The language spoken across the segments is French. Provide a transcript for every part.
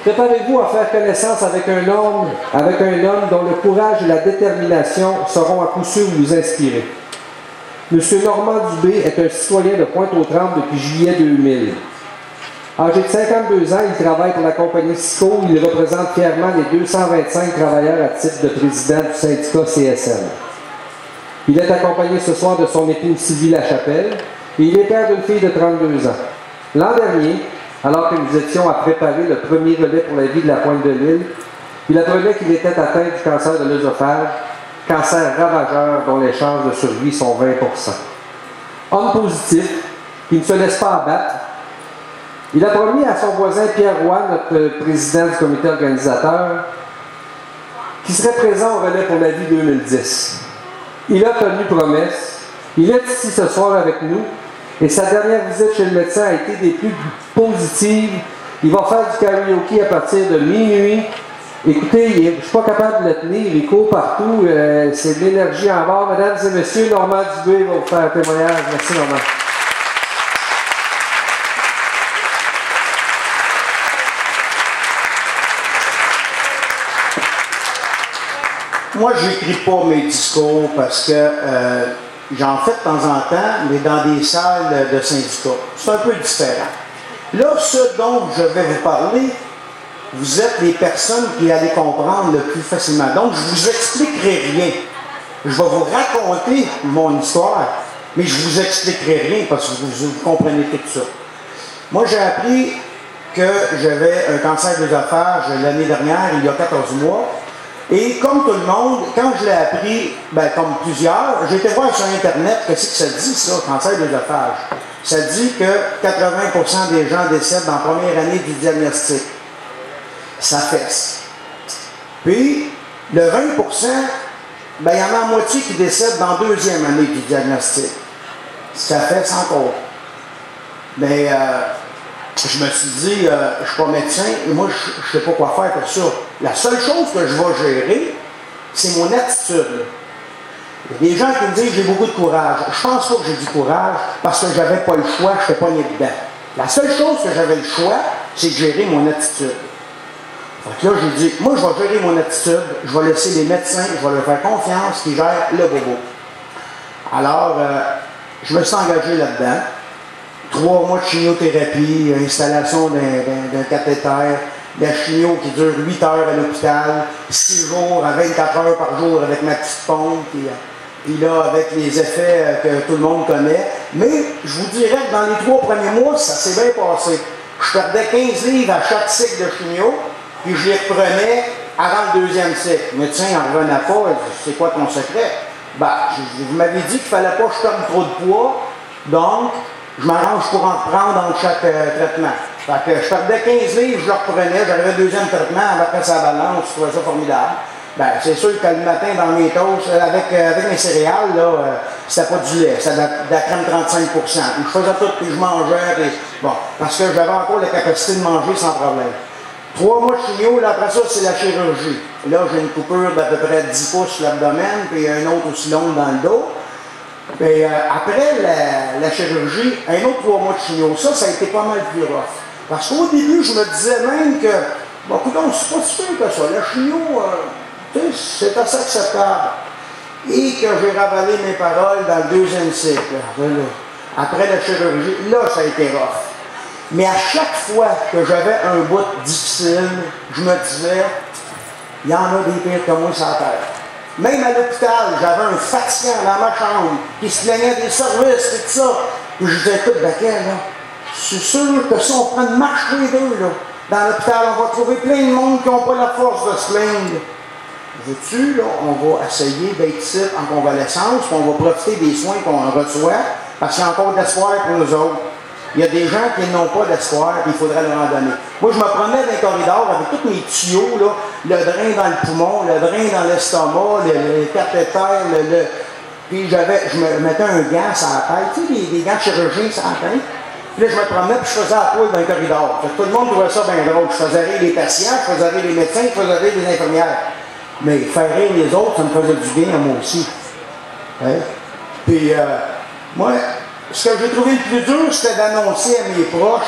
Préparez-vous à faire connaissance avec un homme dont le courage et la détermination seront à coup sûr vous inspirer. M. Normand Dubé est un citoyen de Pointe-aux-Trembles depuis juillet 2000. Âgé de 52 ans, il travaille pour la compagnie SICO où il représente fièrement les 225 travailleurs à titre de président du syndicat CSN. Il est accompagné ce soir de son épouse Sylvie Lachapelle et il est père d'une fille de 32 ans. L'an dernier, alors que nous étions à préparer le premier relais pour la vie de la Pointe-de-l'Île, il apprenait qu'il était atteint du cancer de l'œsophage, cancer ravageur dont les chances de survie sont 20 %. Homme positif, qui ne se laisse pas abattre, il a promis à son voisin Pierre Roy, notre président du comité organisateur, qu'il serait présent au relais pour la vie 2010. Il a tenu promesse, il est ici ce soir avec nous, et sa dernière visite chez le médecin a été des plus positives. Il va faire du karaoké à partir de minuit. Écoutez, je ne suis pas capable de le tenir, il court partout, c'est de l'énergie en bord. Mesdames et messieurs, Normand Dubé va vous faire un témoignage. Merci Normand. Moi, je n'écris pas mes discours parce que j'en fais de temps en temps, mais dans des salles de syndicats. C'est un peu différent. Là, ce dont je vais vous parler, vous êtes les personnes qui allez comprendre le plus facilement. Donc, je ne vous expliquerai rien. Je vais vous raconter mon histoire, mais je ne vous expliquerai rien parce que vous comprenez tout ça. Moi, j'ai appris que j'avais un cancer de l'œsophage l'année dernière, il y a 14 mois. Et comme tout le monde, quand je l'ai appris, comme plusieurs, j'ai été voir sur Internet qu'est-ce que ça dit, ça, cancer de l'œsophage. Ça dit que 80% des gens décèdent dans la première année du diagnostic. Ça fesse. Puis, le 20%, il y en a la moitié qui décèdent dans la deuxième année du diagnostic. Ça fesse encore. Mais je me suis dit, je ne suis pas médecin et moi, je ne sais pas quoi faire pour ça. La seule chose que je vais gérer, c'est mon attitude. Il y a des gens qui me disent j'ai beaucoup de courage. Je pense pas que j'ai du courage parce que j'avais pas le choix, je ne fais pas ni dedans. La seule chose que j'avais le choix, c'est de gérer mon attitude. Donc là, j'ai dit, moi, je vais gérer mon attitude, je vais laisser les médecins, je vais leur faire confiance qui gèrent le bobo. Alors, je me suis engagé là-dedans. 3 mois de chimiothérapie, installation d'un cathéter, de la chimio qui dure 8 heures à l'hôpital, 6 jours à 24 heures par jour avec ma petite pompe, puis là, avec les effets que tout le monde connaît. Mais je vous dirais que dans les 3 premiers mois, ça s'est bien passé. Je perdais 15 livres à chaque cycle de chimio, puis je les reprenais avant le deuxième cycle. Le médecin n'en revenait pas, c'est quoi ton secret? Vous m'avez dit qu'il ne fallait pas que je perde trop de poids, donc je m'arrange pour en reprendre dans chaque traitement. Fait que je perdais 15 livres, je le reprenais, j'arrivais au deuxième traitement, après sa balance, je trouvais ça formidable. C'est sûr que le matin, dans mes toasts, avec mes céréales, c'était pas du lait, c'était de la crème 35%. Je faisais tout, puis je mangeais, parce que j'avais encore la capacité de manger sans problème. 3 mois de chimio, là, après ça, c'est la chirurgie. Là, j'ai une coupure d'à peu près 10 pouces sur l'abdomen, puis un autre aussi longue dans le dos. Et après la chirurgie, un autre 3 mois de chimio, ça a été pas mal plus rough. Parce qu'au début, je me disais même que, écoute, c'est pas si pire que ça. La chimio, c'est assez acceptable. Et que j'ai ravalé mes paroles dans le deuxième cycle. Après la chirurgie, là, ça a été rough. Mais à chaque fois que j'avais un bout difficile, je me disais, il y en a des pires que moi sur la terre. Même à l'hôpital, j'avais un fatigant dans ma chambre qui se plaignait des services et tout ça. Puis je disais, écoute, Baquet, là, c'est sûr que si on prend une marche tous les deux, là, dans l'hôpital, on va trouver plein de monde qui n'ont pas la force de se plaindre. Veux-tu, là, on va essayer d'être ici en convalescence, puis on va profiter des soins qu'on reçoit, parce qu'il y a encore de l'espoir pour nous autres. Il y a des gens qui n'ont pas d'espoir, il faudrait leur en donner. Moi, je me promenais dans les corridors avec tous mes tuyaux, là, le drain dans le poumon, le drain dans l'estomac, le cathéter, puis je me mettais un gant sur la tête, tu sais, des gants de chirurgien sur la tête. Puis là, je me promenais, puis je faisais la poule dans le corridor. Tout le monde trouvait ça bien drôle. Je faisais rire les patients, je faisais rire les médecins, je faisais rire les infirmières. Mais faire rire les autres, ça me faisait du bien à moi aussi. Hein? Puis, moi, ce que j'ai trouvé le plus dur, c'était d'annoncer à mes proches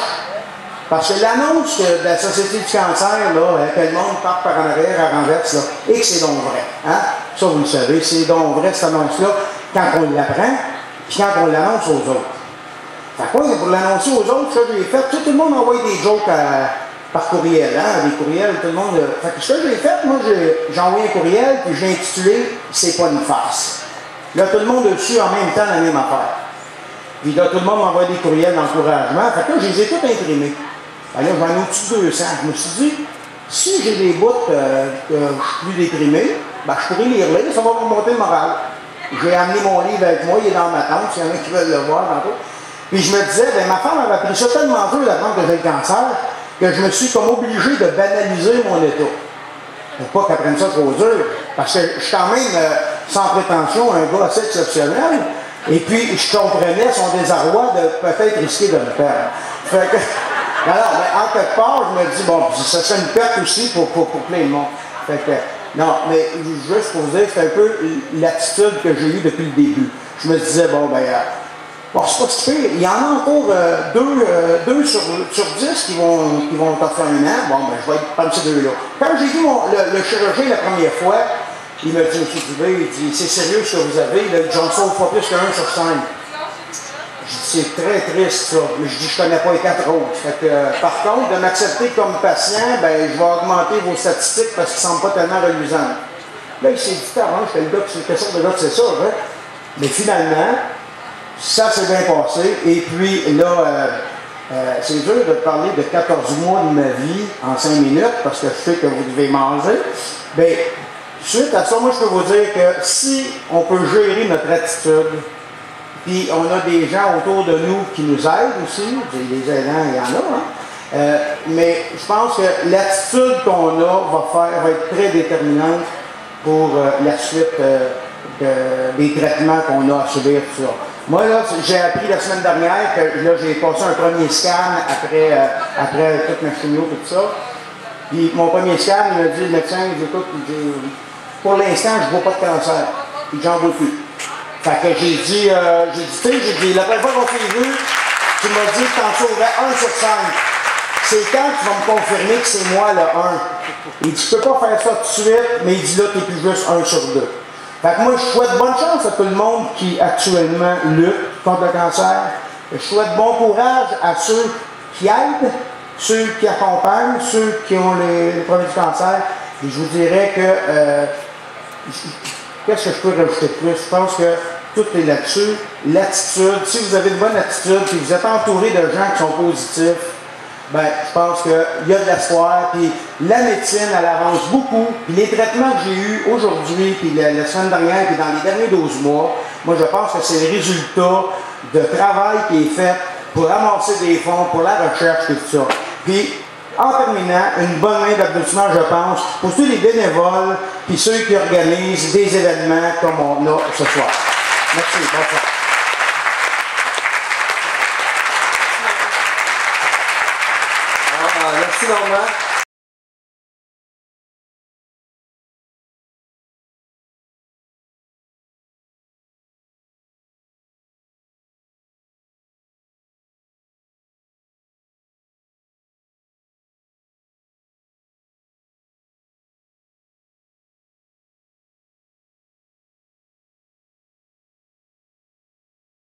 Parce que l'annonce de la Société du cancer, là, que le monde part par en arrière, à renverse, là, et que c'est donc vrai. Hein? Ça, vous le savez, c'est donc vrai, cette annonce-là, quand on l'apprend, puis quand on l'annonce aux autres. Fait quoi, pour l'annoncer aux autres, ça, j'ai fait. Tu sais, tout le monde envoie des jokes par courriel, hein? Des courriels, tout le monde. Fait que ce que j'ai fait, moi, j'ai envoyé un courriel, puis j'ai intitulé C'est pas une farce. Là, tout le monde a su en même temps la même affaire. Puis là, tout le monde m'envoie des courriels d'encouragement. Fait que là, je les ai tous imprimés. Ben là, j'en ai au-dessus de 200. Je me suis dit, si j'ai des bouts que je suis plus déprimé, ben, je pourrais les relire, ça va me monter le moral. J'ai amené mon livre avec moi, il est dans ma tente, s'il y en a qui veulent le voir tantôt. Puis je me disais, ben, ma femme avait pris ça tellement dur d'apprendre que j'ai le cancer, que je me suis comme obligé de banaliser mon état. Pour pas qu'elle prenne ça trop dur. Parce que je suis quand même, sans prétention, un gars assez exceptionnel. Et puis, je comprenais son désarroi de peut-être risquer de me perdre. Fait que, alors, mais en quelque part, je me dis, bon, ça serait une perte aussi pour plein de monde. Fait que, non, mais juste pour vous dire, c'est un peu l'attitude que j'ai eue depuis le début. Je me disais, bon, ben, bon, c'est pas si pire. Il y en a encore deux sur 10 qui vont t'offrir un an. Bon, ben, je vais prendre ces deux-là. Quand j'ai vu le chirurgien la première fois, il m'a dit, M. Dubé, il dit, c'est sérieux ce que vous avez, il dit, j'en sauve pas plus qu'un sur 5. Je dis, c'est très triste ça. Mais je dis, je connais pas les 4 autres. Fait que, par contre, de m'accepter comme patient, ben, je vais augmenter vos statistiques parce qu'ils ne semblent pas tellement reluisants. Là, il s'est dit, j'étais le gars, c'est quelle sorte de gars que c'est ça, hein? Mais finalement, ça s'est bien passé. Et puis là, c'est dur de parler de 14 mois de ma vie en 5 minutes parce que je sais que vous devez manger. Bien, suite à ça, moi, je peux vous dire que si on peut gérer notre attitude, puis on a des gens autour de nous qui nous aident aussi, des aidants, il y en a, hein? Mais je pense que l'attitude qu'on a va être très déterminante pour la suite des traitements qu'on a à subir, tout ça. Moi, là, j'ai appris la semaine dernière que là, j'ai passé un premier scan après toute ma chimio et tout ça. Puis mon premier scan, il m'a dit, le médecin, il dit, écoute, pour l'instant, je ne vois pas de cancer. Puis j'en vois plus. Fait que j'ai dit, la première fois qu'on s'est vu, tu m'as dit que t'en sauvais 1 sur 5. C'est quand tu vas me confirmer que c'est moi le 1. Il dit, tu peux pas faire ça tout de suite, mais il dit là, tu n'es plus juste 1 sur 2. Fait que moi, je souhaite bonne chance à tout le monde qui actuellement lutte contre le cancer. Je souhaite bon courage à ceux qui aident, ceux qui accompagnent, ceux qui ont les problèmes du cancer. Et je vous dirais que, qu'est-ce que je peux rajouter de plus? Je pense que tout est là-dessus. L'attitude, si vous avez une bonne attitude, si vous êtes entouré de gens qui sont positifs, ben, je pense qu'il y a de l'espoir. Puis la médecine, elle avance beaucoup. Puis les traitements que j'ai eus aujourd'hui, puis la semaine dernière, puis dans les derniers 12 mois, moi, je pense que c'est le résultat de travail qui est fait pour ramasser des fonds, pour la recherche et tout ça. Puis, en terminant, une bonne main d'applaudissement, je pense, pour tous les bénévoles, puis ceux qui organisent des événements comme on a ce soir. Merci. Bonsoir. Merci Normand.